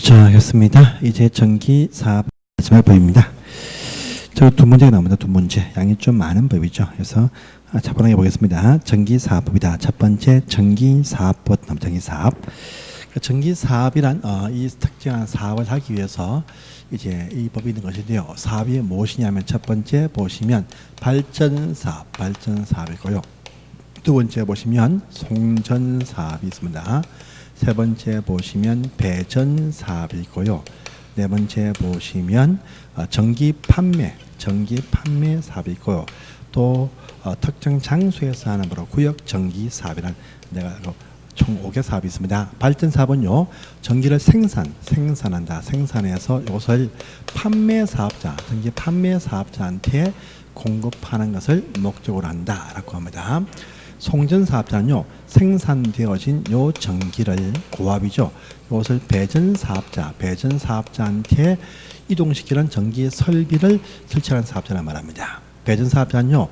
자, 알겠습니다. 이제 전기 사업 마지막 법입니다. 저 두 문제가 나옵니다. 두 문제. 양이 좀 많은 법이죠. 그래서 차분하게 보겠습니다. 전기 사업법이다. 첫 번째 전기 사업법, 전기 사업. 전기 사업이란 이 특정한 사업을 하기 위해서 이제 이 법이 있는 것인데요. 사업이 무엇이냐면 첫 번째 보시면 발전 사업이고요. 두 번째 보시면 송전 사업이 있습니다. 세 번째 보시면 배전 사업이 있고요. 네 번째 보시면 전기 판매 사업이 있고요. 또 특정 장소에서 하는 바로 구역 전기 사업이란 총 5개 사업이 있습니다. 발전 사업은요, 전기를 생산한다. 생산해서 이것을 전기 판매 사업자한테 공급하는 것을 목적으로 한다라고 합니다. 송전 사업자는요, 생산되어진 요 전기를 고압이죠. 이것을 배전 사업자한테 이동시키는 전기 설비를 설치하는 사업자를 말합니다. 배전 사업자는요,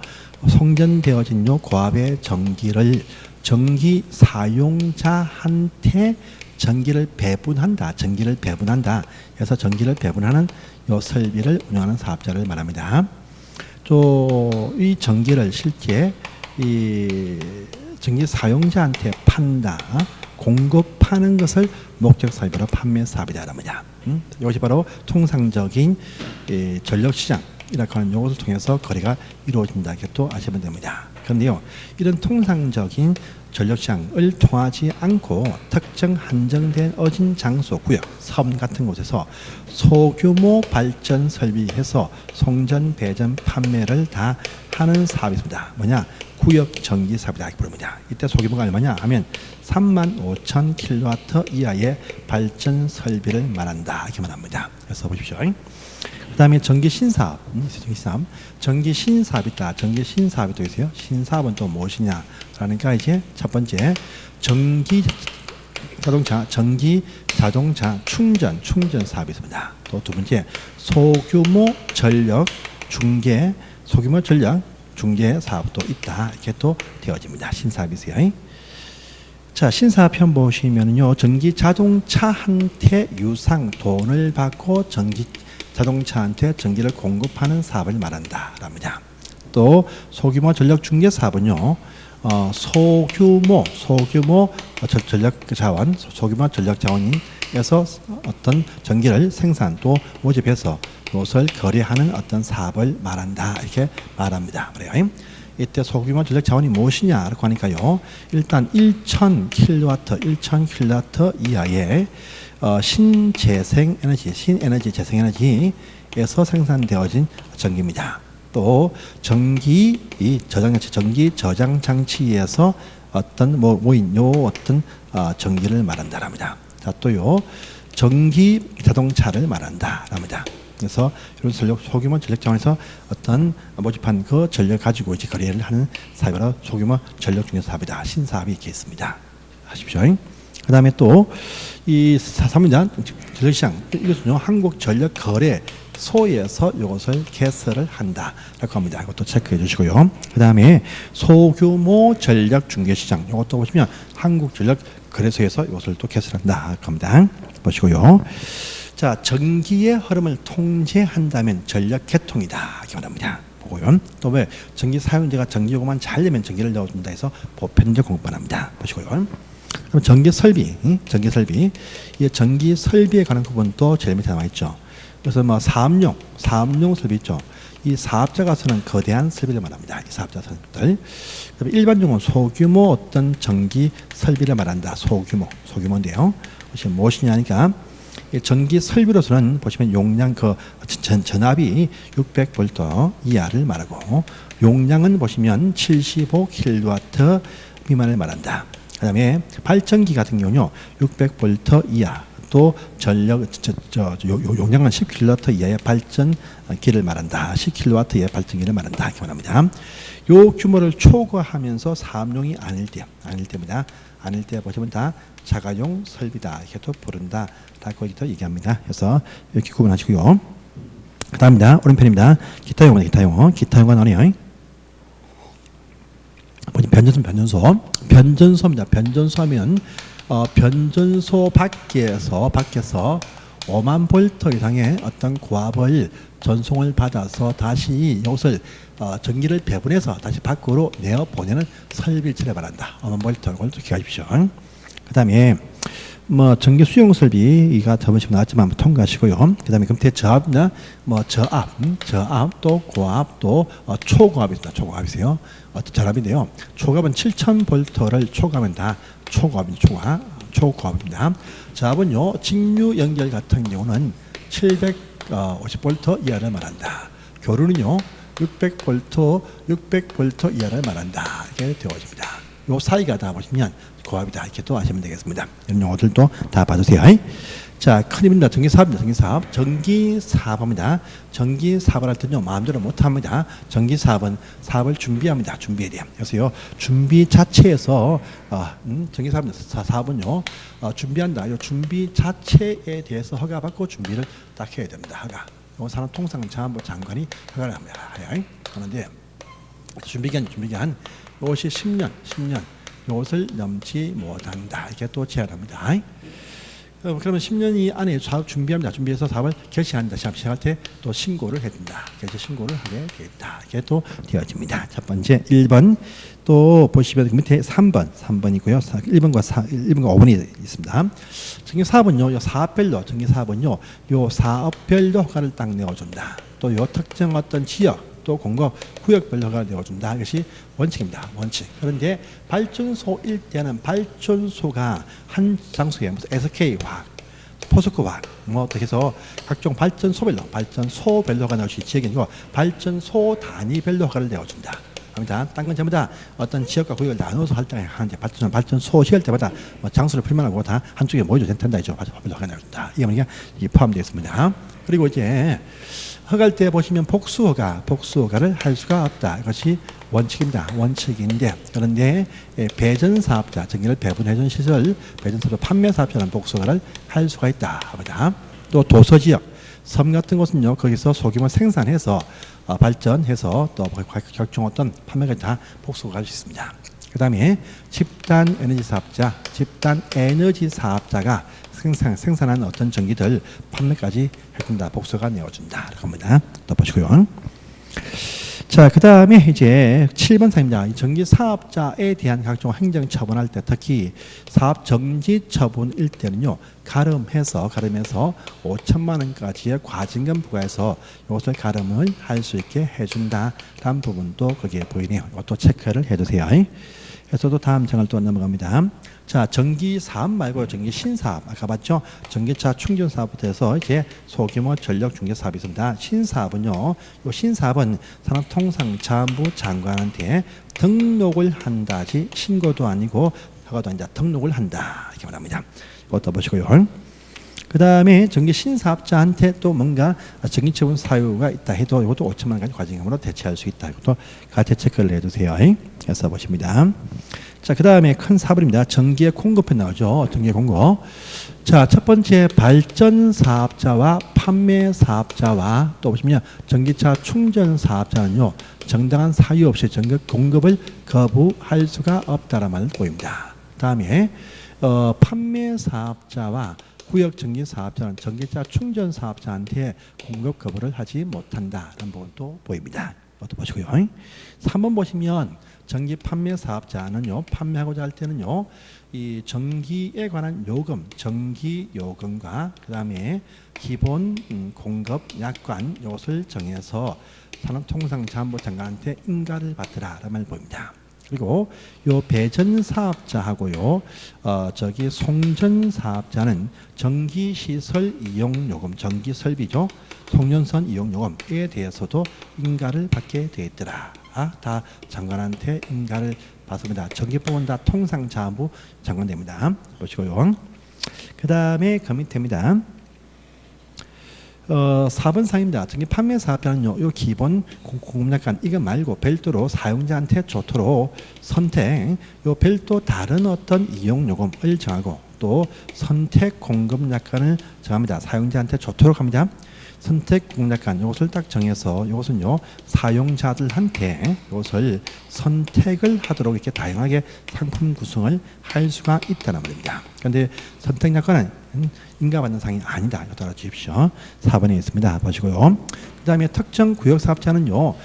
송전되어진 요 고압의 전기를 전기 사용자한테 전기를 배분한다. 그래서 전기를 배분하는 요 설비를 운영하는 사업자를 말합니다. 또 이 전기를 실제 이 전기 사용자한테 공급하는 것을 목적 사업으로 판매 사업이다 합니다. 이것이 바로 통상적인 전력 시장이라고 하는 요것을 통해서 거래가 이루어진다. 이렇게 또 아시면 됩니다. 그런데요, 이런 통상적인 전력시장을 통하지 않고 특정 한정된 어진 장소, 구역, 섬 같은 곳에서 소규모 발전 설비해서 송전, 배전, 판매를 다 하는 사업이 있습니다. 뭐냐? 구역 전기 사업이다 이렇게 부릅니다. 이때 소규모가 얼마냐 하면 35,000kW 이하의 발전 설비를 말한다 이렇게 말합니다. 그래서 보십시오. 그 다음에 전기 신사업, 전기 신사업이 있다. 전기 신사업이 또 있어요. 신사업은 또 무엇이냐? 그러니까 이제 첫 번째 전기 자동차 충전 사업이 있습니다. 또 두 번째 소규모 전력 중개 사업도 있다. 이렇게 또 되어집니다. 신사업이 있어요. 자, 신사편 보시면요, 전기 자동차한테 유상 돈을 받고 자동차한테 전기를 공급하는 사업을 말한다랍니다. 또 소규모 전력 중개 사업은요, 소규모 전력 자원에서 어떤 전기를 생산 또 모집해서 그것을 거래하는 어떤 사업을 말한다 이렇게 말합니다. 그래요. 이때 소규모 전력 자원이 무엇이냐라고 하니까요, 일단 1,000kW 이하의 신에너지 재생에너지에서 생산되어진 전기입니다. 또 전기 저장 장치에서 어떤 전기를 말한다랍니다. 자, 또요 전기 자동차를 말한다랍니다. 그래서 이런 소규모 전력 자원에서 어떤 모집한 그 전력 가지고 이제 거래를 하는 사업이라 소규모 전력 중개 사업이다. 신사업이 이렇게 있습니다. 아십시오. 그 다음에 또 이 3문장 전력시장, 이것은요 한국전력거래소에서 이것을 개설을 한다라고 합니다. 이것도 체크해 주시고요. 그 다음에 소규모 전력 중개시장, 이것도 보시면 한국전력거래소에서 이것을 또 개설한다라고 합니다. 보시고요. 자, 전기의 흐름을 통제한다면 전력 개통이다 이렇게 말합니다. 보고요. 또 왜 전기 사용자가 전기 요금만 잘 내면 전기를 넣어준다 해서 보편적 공급만 합니다. 보시고요. 그럼 전기 설비. 이 전기 설비에 관한 부분도 제일 밑에 나와 있죠. 그래서 뭐 사업용 설비 있죠. 이 사업자가 쓰는 거대한 설비를 말합니다. 이 사업자 설비들. 그다음에 일반적으로 소규모 어떤 전기 설비를 말한다. 소규모인데요. 그것이 무엇이냐니까 전기 설비로서는 보시면 용량 전압이 600V 이하를 말하고 용량은 보시면 75kW 미만을 말한다. 그 다음에 발전기 같은 경우는요 600V 이하, 또 용량은 10kW 이하의 발전기를 말한다. 10kW 이하의 발전기를 말한다 이렇게 말합니다. 요 규모를 초과하면서 사업용이 아닐 때입니다. 아닐 때 보시면 다 자가용 설비다 이렇게 또 부른다 라고 얘기합니다. 그래서 이렇게 구분하시고요. 그 다음입니다. 오른편입니다. 기타 용어가 나오네요. 변전소입니다. 변전소 하면 변전소 밖에서 5만 볼트 이상의 어떤 고압을 전송을 받아서 다시 이것을 전기를 배분해서 다시 밖으로 내어 보내는 설비를 바란다. 5만 볼트 이걸 또 기억하십시오. 그 다음에 뭐 전기 수용 설비가 저번 시간에 나왔지만 한번 통과하시고요. 그 다음에 금태 저압이나 뭐 저압 또 고압 또 초고압이 있습니다. 초고압이세요. 저압인데요. 초고압은 7000볼트를 초고압입니다. 초고압입니다. 초고압입니다. 저압은요 직류 연결 같은 경우는 750볼트 이하를 말한다. 교류는요 600볼트 이하를 말한다. 이렇게 되어집니다. 요 사이가 다 보시면 고압이다. 이렇게 또 아시면 되겠습니다. 이런 용어들도 다 봐주세요. 자, 큰 힘입니다. 전기사업입니다. 전기사업. 전기사업입니다. 전기사업을 할 때는요, 마음대로 못합니다. 전기사업은 사업을 준비합니다. 준비해야 돼요. 그래서요, 준비 자체에서, 전기사업은요, 준비한다. 이 준비 자체에 대해서 허가받고 준비를 딱 해야 됩니다. 허가. 이 산업통상자원부 장관이 허가를 합니다. 그런데, 준비기간, 이것이 10년. 이것을 넘지 못한다. 이렇게 또 제한합니다. 그러면 10년 안에 사업 준비합니다. 준비해서 사업을 개시한다. 시작할 때 또 신고를 해야 된다. 개시 신고를 하게 된다. 이게 또 되어집니다. 첫 번째 1번 또 보시면 밑에 3번이고요. 1번과 5번이 있습니다. 전기사업은요. 요 사업별로 전기사업은요. 요 사업별로 허가를 딱 내어준다. 또 요 특정 어떤 지역 또 공급 구역별로 허가를 내어준다. 이것이 원칙입니다. 원칙. 그런데 발전소일 때는 발전소가 한 장소에 무슨 SK화학, 포스코화학 뭐 어떻게 해서 각종 발전소별로 허가 나올 수 있지. 지역이고 발전소 단위별로 허가를 내어준다. 합니다. 딴 건 전부 다 어떤 지역과 구역을 나눠서 활동하는데 발전소 시할 때마다 뭐 장소를 풀만하고 다 한쪽에 모여도 된다. 이죠. 발전소별로 허가 내어준다. 이게 포함되어 있습니다. 그리고 이제 허가할 때 보시면 복수허가를 할 수가 없다. 이것이 원칙입니다. 원칙인데 그런데 배전사업자, 전기를 배분해준 시설, 배전사업자 판매사업자는 복수허가를 할 수가 있다. 합니다. 또 도서지역, 섬 같은 곳은요. 거기서 소규모 생산해서 발전해서 또 각종 어떤 판매가 다 복수허가 할 수 있습니다. 그 다음에 집단 에너지 사업자가 생산한 어떤 전기들 판매까지 해준다. 복수가 내어준다. 겁니다. 또 보시고요. 자, 그 다음에 이제 7번 사입니다. 전기 사업자에 대한 각종 행정 처분할 때 특히 사업 정지 처분일 때는요. 가름해서 5천만 원까지의 과징금 부과해서 이것을 가름을 할 수 있게 해준다. 다음 부분도 거기에 보이네요. 이것도 체크를 해주세요. 그래서 또 다음 장을 또 넘어갑니다. 자, 전기 사업 말고 전기 신사업 아까 봤죠? 전기차 충전 사업부터 해서 이제 소규모 전력 중개 사업이 있습니다. 신사업은요. 이 신사업은 산업통상자원부 장관한테 등록을 한다지 신고도 아니고 허가도 아니다. 등록을 한다. 이렇게 말합니다. 이것도 보시고요. 그 다음에 전기 신사업자한테 또 뭔가 전기처분 사유가 있다 해도 이것도 5천만 원까지 과징금으로 대체할 수 있다. 이것도 같이 체크를 해주세요. 해서 보십니다. 자, 그 다음에 큰 사업입니다. 전기의 공급에 나오죠. 전기의 공급. 자, 첫 번째 발전 사업자와 판매 사업자와 또 보시면 전기차 충전 사업자는요. 정당한 사유 없이 전기 공급을 거부할 수가 없다라는 말을 보입니다. 다음에 판매 사업자와 구역 전기 사업자는 전기차 충전 사업자한테 공급 거부를 하지 못한다라는 부분도 보입니다. 이것도 보시고요. 3번 보시면 전기 판매 사업자는요, 판매하고자 할 때는요, 이 전기에 관한 요금, 전기 요금과 그 다음에 기본 공급 약관 이것을 정해서 산업통상자원부 장관한테 인가를 받으라라는 말을 보입니다. 그리고 요 배전 사업자하고요, 송전 사업자는 전기시설 이용 요금, 전기 설비죠, 송전선 이용 요금에 대해서도 인가를 받게 되어 있더라. 다 장관한테 인가를 받습니다. 전기법은 다 통상자원부 장관됩니다. 보시고요. 그 다음에 그 밑에입니다. 4번 사항입니다. 전기 판매 사업자는요, 요 기본 공급약관 이거 말고 별도로 사용자한테 좋도록 선택, 요 별도 다른 어떤 이용 요금을 정하고 또 선택 공급 약관을 정합니다. 사용자한테 좋도록 합니다. 선택 공략관 이것을 딱 정해서 이것은요 사용자들한테 이것을 선택을 하도록 이렇게 다양하게 상품 구성을 할 수가 있다는 말입니다. 그런데 선택 약관은 인가받는 사항이 아니다. 이거 알아주십시오. 4번에 있습니다. 보시고요. 그 다음에 특정 구역 사업자는요,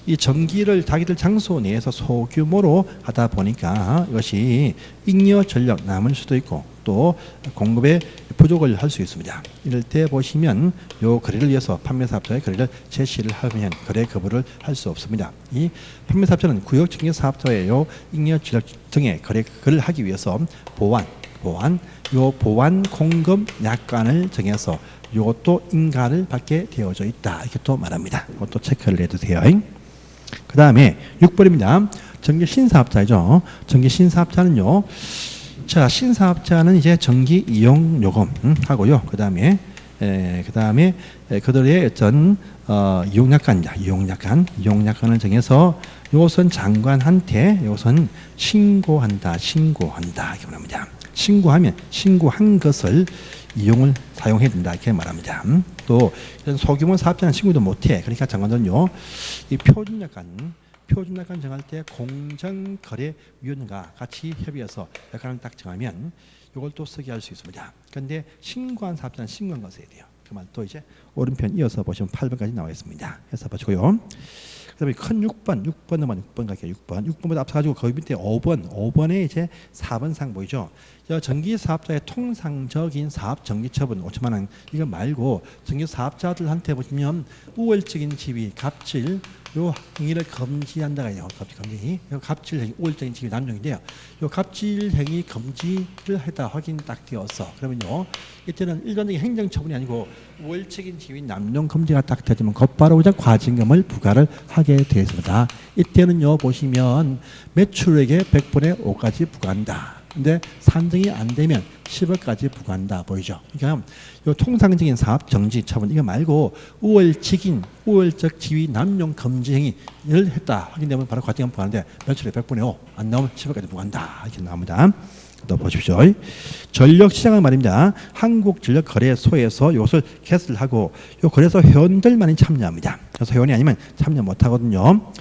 이 전기를 자기들 장소 내에서 소규모로 하다 보니까 이것이 잉여 전력 남을 수도 있고 또 공급에 부족을 할 수 있습니다. 이럴 때 보시면 요 거래를 위해서 판매사업자의 거래를 제시를 하면 거래 거부를 할 수 없습니다. 이 판매사업자는 구역 전기 사업자의 요 잉여 전력 등의 거래를 하기 위해서 보완 공급 약관을 정해서 이것도 인가를 받게 되어져 있다. 이렇게 또 말합니다. 이것도 체크를 해두세요. 그 다음에 6번입니다. 전기 신사업자죠. 전기 신사업자는요. 자, 신사업자는 이제 전기 이용 요금 하고요. 그 다음에 그들의 어떤 이용약관입니다. 이용약관을 정해서 이것은 장관한테 이것은 신고한다. 이렇게 말합니다. 신고한 것을 이용을 사용해야 된다 이렇게 말합니다. 또 이런 소규모 사업자는 신고도 못해. 그러니까 장관들은요 이 표준약관 정할 때 공정거래위원회가 같이 협의해서 약관을 딱 정하면 이걸 또 쓰게 할 수 있습니다. 그런데 신고한 사업자는 신고한 거 써야 돼요. 그 말 또 이제 오른편 이어서 보시면 8번까지 나와 있습니다. 해서 보시고요. 그 다음에 큰 6번 갈게요. 6번보다 앞서가지고 거기 밑에 5번에 이제 4번상 보이죠. 전기 사업자의 통상적인 사업 정기 처분 5천만 원 이거 말고 전기 사업자들한테 보시면 우월적인 지위, 갑질 요 행위를 금지한다가 있네요. 갑질 행위, 우월적인 지위 남용인데요. 요 갑질 행위 금지를 했다 확인 딱 되어서 그러면요 이때는 일반적인 행정 처분이 아니고 우월적인 지위 남용 금지가 딱 되면 곧바로 과징금을 부과를 하게 되었습니다. 이때는요 보시면 매출액의 100분의 5까지 부과한다. 근데 산정이 안 되면 10억까지 부과한다 보이죠. 그러니까 요 통상적인 사업 정지 처분 이거 말고 우월적 지위 남용 금지 행위를 했다 확인되면 바로 과징금 부과하는데 매출액 100분의 5 안 나오면 10억까지 부과한다 이렇게 나옵니다. 또 보십시오. 전력시장은 말입니다. 한국전력거래소에서 이것을 개설을 하고 요 거래소 회원들만이 참여합니다. 그래서 회원이 아니면 참여 못하거든요.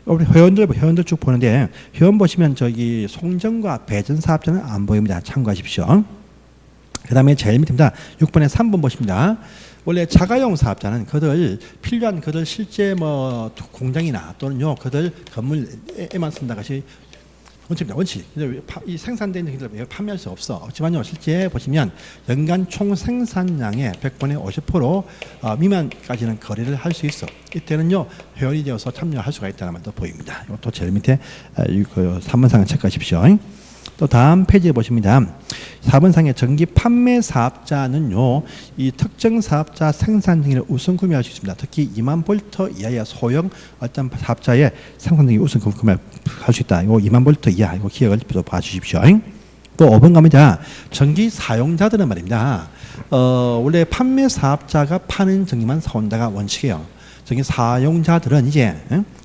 우리 회원들 쭉 보는데 회원 보시면 저기 송전과 배전 사업자는 안 보입니다. 참고하십시오. 그 다음에 제일 밑입니다. 6번에 3번 보십니다. 원래 자가용 사업자는 그들 필요한 그들 실제 뭐 공장이나 또는요 그들 건물에만 쓴다 것이 원칙입니다. 원칙. 이 생산된 것을 판매할 수 없어. 없지만요 실제 보시면 연간 총 생산량의 100분의 50% 미만까지는 거래를 할 수 있어. 이때는요 회원이 되어서 참여할 수가 있다는 말도 보입니다. 이것도 제일 밑에 3번상을 체크하십시오. 또 다음 페이지에 보십니다. 4번상의 전기 판매 사업자는요 이 특정 사업자 생산 등을 우선 구매할 수 있습니다. 특히 2만 볼트 이하의 소형 어떤 사업자의 생산 등이 우선 구매할 수 있다. 이거 2만 볼트 이하 이거 기억을 좀 봐주십시오. 또 5번 갑니다. 전기 사용자들은 말입니다. 원래 판매 사업자가 파는 전기만 사온다가 원칙이에요. 전기 사용자들은 이제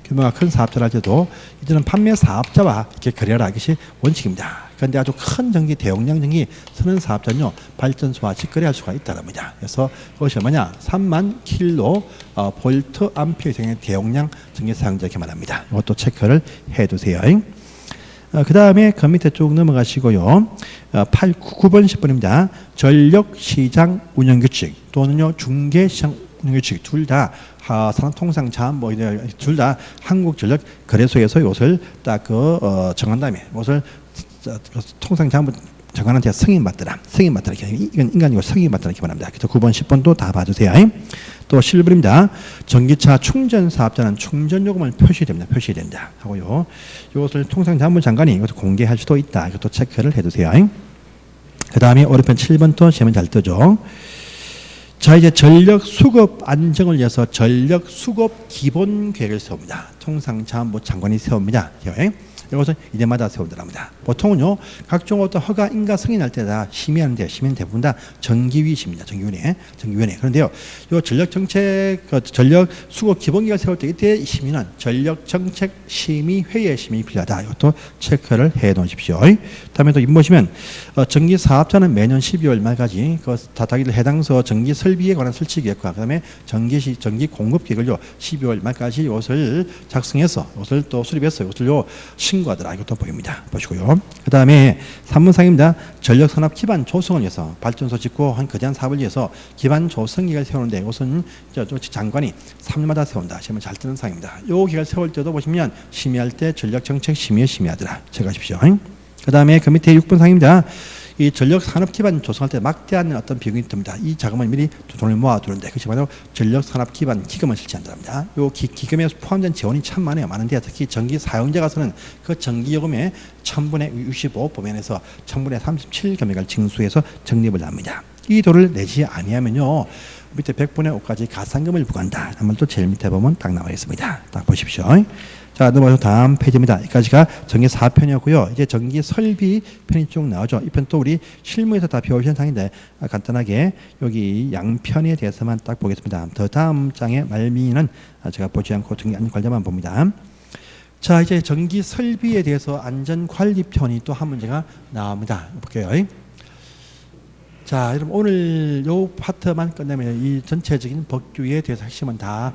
규모가 큰 사업자라도 이제는 판매 사업자와 이렇게 거래하라 이것이 원칙입니다. 그런데 아주 큰 전기 대용량 전기 쓰는 사업자는요 발전소와 직거래할 수가 있다랍니다. 그래서 그것이 뭐냐 3만 킬로 볼트 암페어 이상의 대용량 전기 사용자 이렇게 말합니다. 이것도 체크를 해두세요. 그 다음에 그 밑에 쭉 넘어가시고요. 9번 10번입니다. 전력시장 운영규칙 또는요 중개시장 운영규칙 둘 다 산업통상자 뭐 둘 다 한국전력 거래소에서 이것을 딱 정한 다음에 이것을 통상자부 장관한테 승인 받더라 이렇게 이건 인간이고 승인 받더라 이렇게 말합니다. 그래서 9번 10번도 다 봐주세요. 또 11번입니다. 전기차 충전 사업자는 충전 요금을 표시해야 된다 하고요. 이것을 통상자부 장관이 이것을 공개할 수도 있다. 이것도 체크를 해두세요. 그 다음에 오른편 7번 또 시험은 잘 뜨죠. 자 이제 전력 수급 안정을 위해서 전력 수급 기본 계획을 세웁니다. 통상자원부 장관이 세웁니다. 이것은 2년마다 세운다랍니다. 보통은요 각종 어떤 허가 인가 승인할 때다 심의하는데 심의는 대부분 다 정기위입니다. 정기위원회. 그런데요, 요 전력정책 전력 수거 기본계획을 세울 때 이때 심의는 전력정책 심의회의 심의 필요하다. 이것도 체크를 해 놓으십시오. 다음에 또 보시면 전기 사업자는 매년 12월 말까지 그 다타기를 해당서 전기 설비에 관한 설치 계획과 그다음에 전기 공급 계획을요 12월 말까지 이것을 작성해서 이것을 또 수립해서 이것을요 신고하더라. 이것도 보입니다. 보시고요. 그다음에 3문상입니다. 전력산업 기반 조성을 위해서 발전소 짓고 한 거대한 사업을 위해서 기반 조성 계획을 세우는데 이것은 장관이 3년마다 세운다. 시험을 잘 뜨는 상입니다. 이 계획을 세울 때도 보시면 심의할 때 전력정책 심의에 심의하더라. 체크하십시오. 그 다음에 그 밑에 6번 상입니다. 이 전력 산업 기반 조성할 때 막대한 어떤 비용이 듭니다. 이 자금을 미리 돈을 모아두는데 그것이 바로 전력 산업 기반 기금을 실시한답니다. 이 기금에 포함된 재원이 참 많은데 특히 전기 사용자가서는 그 전기요금의 1000분의 65 범위에서 1000분의 37 금액을 징수해서 적립을 합니다. 이 돈을 내지 아니하면요 밑에 100분의 5까지 가산금을 부과한다. 한번 또 제일 밑에 보면 딱 나와 있습니다. 딱 보십시오. 자, 넘어가서 다음 페이지입니다. 여기까지가 전기 4편이었고요. 이제 전기 설비 편이 쭉 나오죠. 이 편 또 우리 실무에서 다 배우신 상인데 간단하게 여기 양편에 대해서만 딱 보겠습니다. 더 다음 장의 말미는 제가 보지 않고 전기 안전 관리만 봅니다. 자, 이제 전기 설비에 대해서 안전관리 편이 또 한 문제가 나옵니다. 볼게요. 자, 여러분 오늘 요 파트만 끝내면 이 전체적인 법규에 대해서 핵심은 다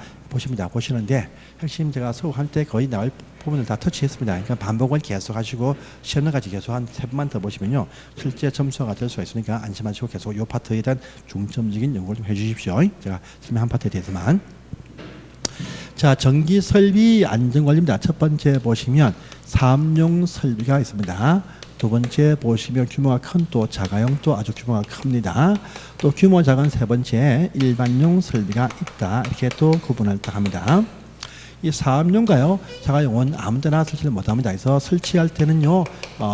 보시는데 핵심 제가 수업할 때 거의 나올 부분을 다 터치했습니다. 그러니까 반복을 계속 하시고 시험을까지 계속 한 3번만 더 보시면요 실제 점수가 될 수가 있으니까 안심하시고 계속 요 파트에 대한 중점적인 연구를 좀 해주십시오. 제가 설명한 파트에 대해서만. 자, 전기 설비 안전관리입니다. 첫 번째 보시면 사업용 설비가 있습니다. 두 번째 보시면 규모가 큰 또 자가용 또 아주 규모가 큽니다. 또 규모 작은 세 번째 일반용 설비가 있다. 이렇게 또 구분을 딱 합니다. 이 사업용가요 자가용은 아무데나 설치를 못합니다. 그래서 설치할 때는요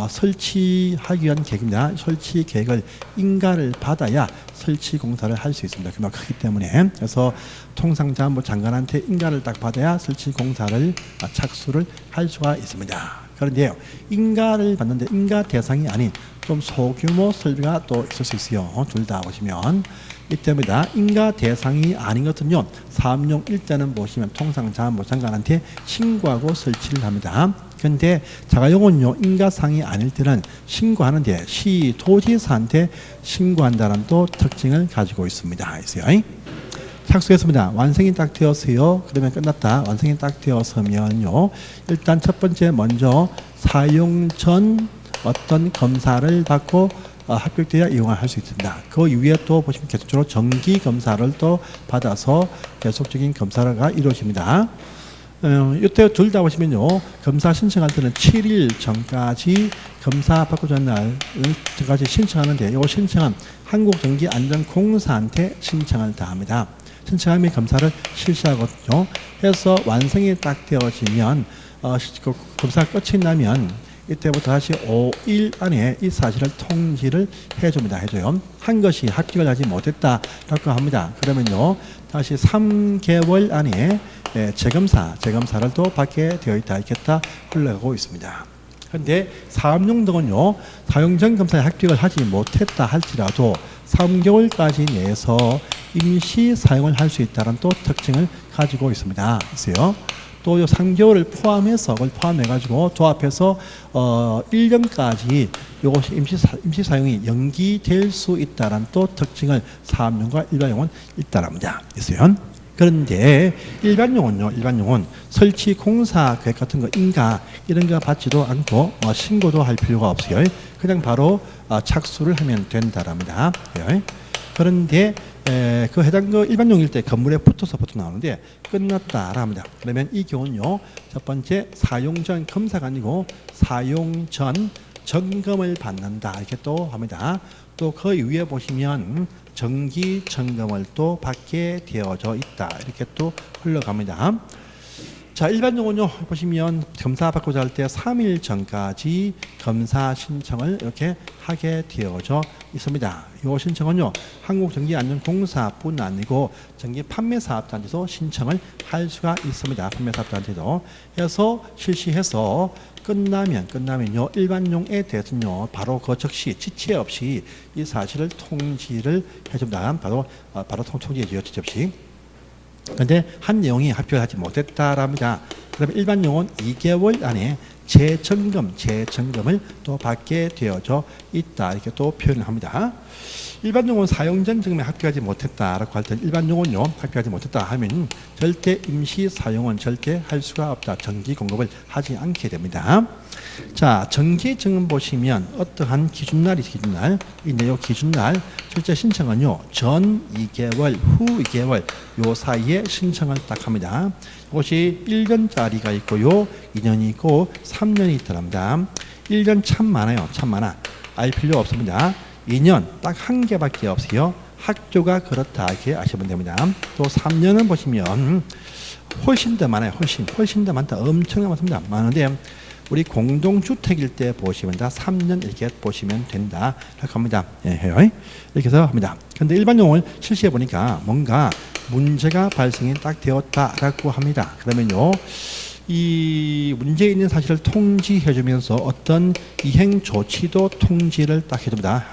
설치하기 위한 계획입니다. 설치 계획을 인가를 받아야 설치 공사를 할 수 있습니다. 규모가 크기 때문에. 그래서 통상자 장관한테 인가를 딱 받아야 설치 공사를 착수를 할 수가 있습니다. 그런데요 인가를 받는데 인가 대상이 아닌 좀 소규모 설비가 또 있을 수 있어요. 둘 다 보시면 이때입니다. 인가 대상이 아닌 것은요 사업용 일단은 보시면 통상자 장관한테 신고하고 설치를 합니다. 그런데 자가용은요 인가상이 아닐 때는 신고하는데 시도지사한테 신고한다는 또 특징을 가지고 있습니다. 있어요. 착수했습니다. 완성이 딱 되었어요. 그러면 끝났다. 완성이 딱 되었으면요. 일단 첫 번째 먼저 사용 전 어떤 검사를 받고 합격돼야 이용을 할 수 있습니다. 그 이후에 또 보시면 계속적으로 정기 검사를 또 받아서 계속적인 검사가 이루어집니다. 이때 둘 다 보시면요. 검사 신청할 때는 7일 전까지 검사 받고 전날까지 신청하는데 이 신청은 한국전기안전공사한테 신청을 다 합니다. 신청하면 검사를 실시하거든요. 해서 완성이 딱 되어지면 검사가 끝이 나면 이때부터 다시 5일 안에 이 사실을 통지를 해줘요. 한 것이 합격을 하지 못했다라고 합니다. 그러면요 다시 3개월 안에 재검사를 또 받게 되어 있다 이렇게 다 흘러가고 있습니다. 그런데 사업용 등은요 사용 전 검사에 합격을 하지 못했다 할지라도 3개월까지 내에서 임시 사용을 할 수 있다는 또 특징을 가지고 있습니다. 있어요. 또 이 3개월을 포함해서 그걸 포함해가지고 조합해서 1년까지 이것이 임시 사용이 연기될 수 있다는 또 특징을 사업용과 일반용은 있다랍니다. 있어요. 그런데 일반용은 설치 공사 계획 같은 거 인가 이런 거 받지도 않고 신고도 할 필요가 없어요. 그냥 바로 착수를 하면 된다랍니다. 그런데 그 해당 그 일반용일 때 건물에 붙어서 보통 나오는데 끝났다라 합니다. 그러면 이 경우는요 첫 번째 사용 전 검사가 아니고 사용 전 점검을 받는다 이렇게 또 합니다. 또 그 이후에 보시면 정기 점검을 또 받게 되어져 있다 이렇게 또 흘러갑니다. 자, 일반 용어는요, 보시면 검사 받고자 할 때 3일 전까지 검사 신청을 이렇게 하게 되어져 있습니다. 이 신청은요, 한국전기안전공사뿐 아니고 전기 판매사업자한테도 신청을 할 수가 있습니다. 판매사업자한테도. 해서 실시해서 끝나면요, 일반용에 대해서는요, 바로 그 즉시 지체 없이 이 사실을 통지를 해줍니다. 바로 통지해 줘요, 지체 없이. 근데 한 내용이 합격하지 못했다랍니다. 그러면 일반 용어는 2개월 안에 재점검을 또 받게 되어져 있다. 이렇게 또 표현을 합니다. 일반 용어는 사용 전 점검에 합격하지 못했다라고 할 때 일반 용어는요, 합격하지 못했다 하면 절대 임시 사용은 절대 할 수가 없다. 전기 공급을 하지 않게 됩니다. 자, 정기 증은 보시면 어떠한 기준날이 있네요. 기준날. 실제 신청은요, 전 2개월, 후 2개월 요 사이에 신청을 딱 합니다. 이것이 1년짜리가 있고요, 2년이 있고 3년이 있더랍니다. 1년 참 많아요. 참 많아. 알 필요 없습니다. 2년 딱 한 개밖에 없어요. 학교가 그렇다 이렇게 아시면 됩니다. 또 3년은 보시면 훨씬 더 많아요. 훨씬 더 많다. 엄청나게 많습니다. 많은데 우리 공동주택일 때 보시면 다 3년 이렇게 보시면 된다. 이렇게 합니다. 예, 해요. 이렇게 해서 합니다. 근데 일반 용어를 실시해 보니까 뭔가 문제가 발생이 딱 되었다라고 합니다. 그러면요, 이 문제 있는 사실을 통지해 주면서 어떤 이행 조치도 통지를 딱 해줍니다.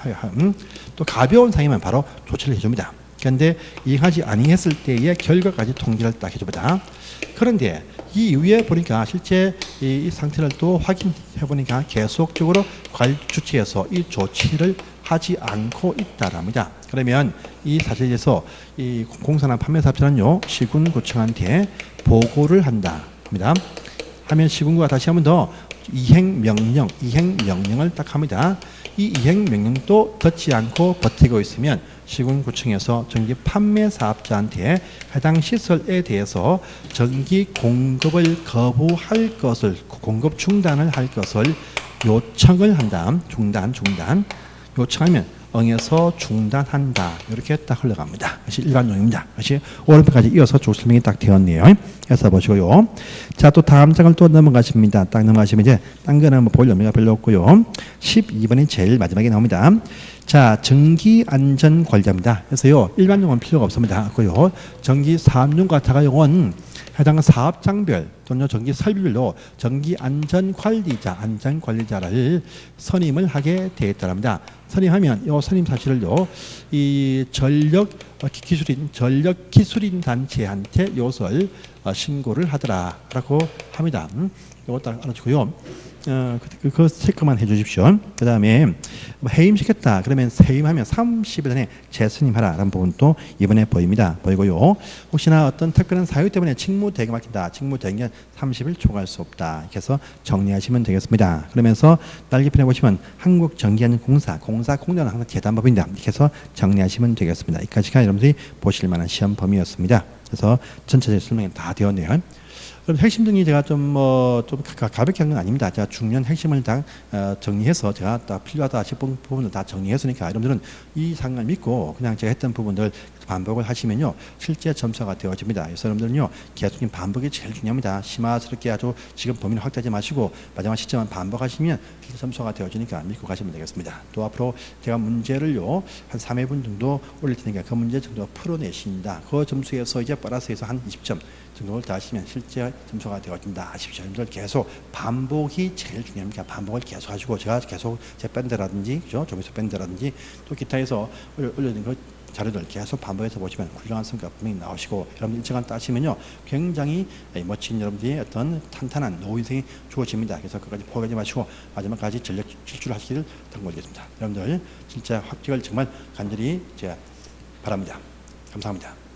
또 가벼운 상이면 바로 조치를 해줍니다. 그런데 이행하지 아니했을 때의 결과까지 통지를 딱 해줍니다. 그런데 이 이후에 보니까 실제 이 상태를 또 확인해 보니까 계속적으로 관리주체에서 이 조치를 하지 않고 있다랍니다. 그러면 이 사실에 대해서 이 공사나 판매사업자는요, 시군구청한테 보고를 한다. 합니다. 하면 시군구가 다시 한번 더 이행명령을 딱 합니다. 이 이행명령도 듣지 않고 버티고 있으면 시군구청에서 전기 판매사업자한테 해당 시설에 대해서 전기 공급을 거부할 것을, 공급 중단을 할 것을 요청을 한다. 중단. 요청하면 응해서 중단한다. 이렇게 딱 흘러갑니다. 그것이 일반용입니다. 그것이 오른편까지 이어서 쭉 설명이 딱 되었네요. 해서 보시고요. 자, 또 다음 장을 또 넘어가십니다. 딱 넘어가시면 이제 딴 거는 뭐 볼 의미가 별로 없고요. 12번이 제일 마지막에 나옵니다. 자, 전기안전관리자입니다. 그래서요, 일반용어는 필요가 없습니다. 그고요, 전기사업용과 다가용어는 해당 사업장별 또는 전기 설비별로 안전관리자를 선임을 하게 되어 있답니다. 선임하면 이 선임 사실을요, 이 전력 기술인 단체한테 요설 신고를 하더라라고 합니다. 이거 딱 알아주고요. 그 체크만 해주십시오. 그 다음에 해임시켰다. 그러면 해임하면 30일 전에 재선임하라라는 부분도 이번에 보이고요. 혹시나 어떤 특별한 사유 때문에 직무대행이 막힌다. 직무대행은 30일 초과할 수 없다. 이렇게 해서 정리하시면 되겠습니다. 그러면서 날개편에 보시면 한국전기안전공사, 공사공단은 항상 재단법입니다. 이렇게 해서 정리하시면 되겠습니다. 여기까지가 여러분들이 보실 만한 시험 범위였습니다. 그래서 전체적인 설명이 다 되었네요. 그럼 핵심 등이 제가 좀 가볍게 한 건 아닙니다. 제가 중요한 핵심을 다 정리해서 제가 다 필요하다 싶은 부분을 다 정리했으니까 여러분들은 이 상을 믿고 그냥 제가 했던 부분들 반복을 하시면요, 실제 점수가 되어집니다. 그래서 여러분들은요, 계속적인 반복이 제일 중요합니다. 심화스럽게 아주 지금 범위를 확대하지 마시고 마지막 시점만 반복하시면 실제 점수가 되어지니까 믿고 가시면 되겠습니다. 또 앞으로 제가 문제를요, 한 3회분 정도 올릴 테니까 그 문제 정도 풀어내신다. 그 점수에서 이제 플러스 해서 한 20점 정도를 더 하시면 실제 점수가 되어진다 하십시오. 여러분들 계속 반복이 제일 중요합니다. 반복을 계속 하시고, 제가 계속 제 밴드라든지, 그죠? 조미수 밴드라든지 또 기타에서 올려진 그 자료들 계속 반복해서 보시면 훌륭한 성과 분명히 나오시고, 여러분들 일정한 따시면요, 굉장히 멋진 여러분들이 어떤 탄탄한 노후 인생이 주어집니다. 그래서 그까지 포기하지 마시고 마지막까지 전력 질주하시기를 당부드리겠습니다. 여러분들 진짜 합격을 정말 간절히 제가 바랍니다. 감사합니다.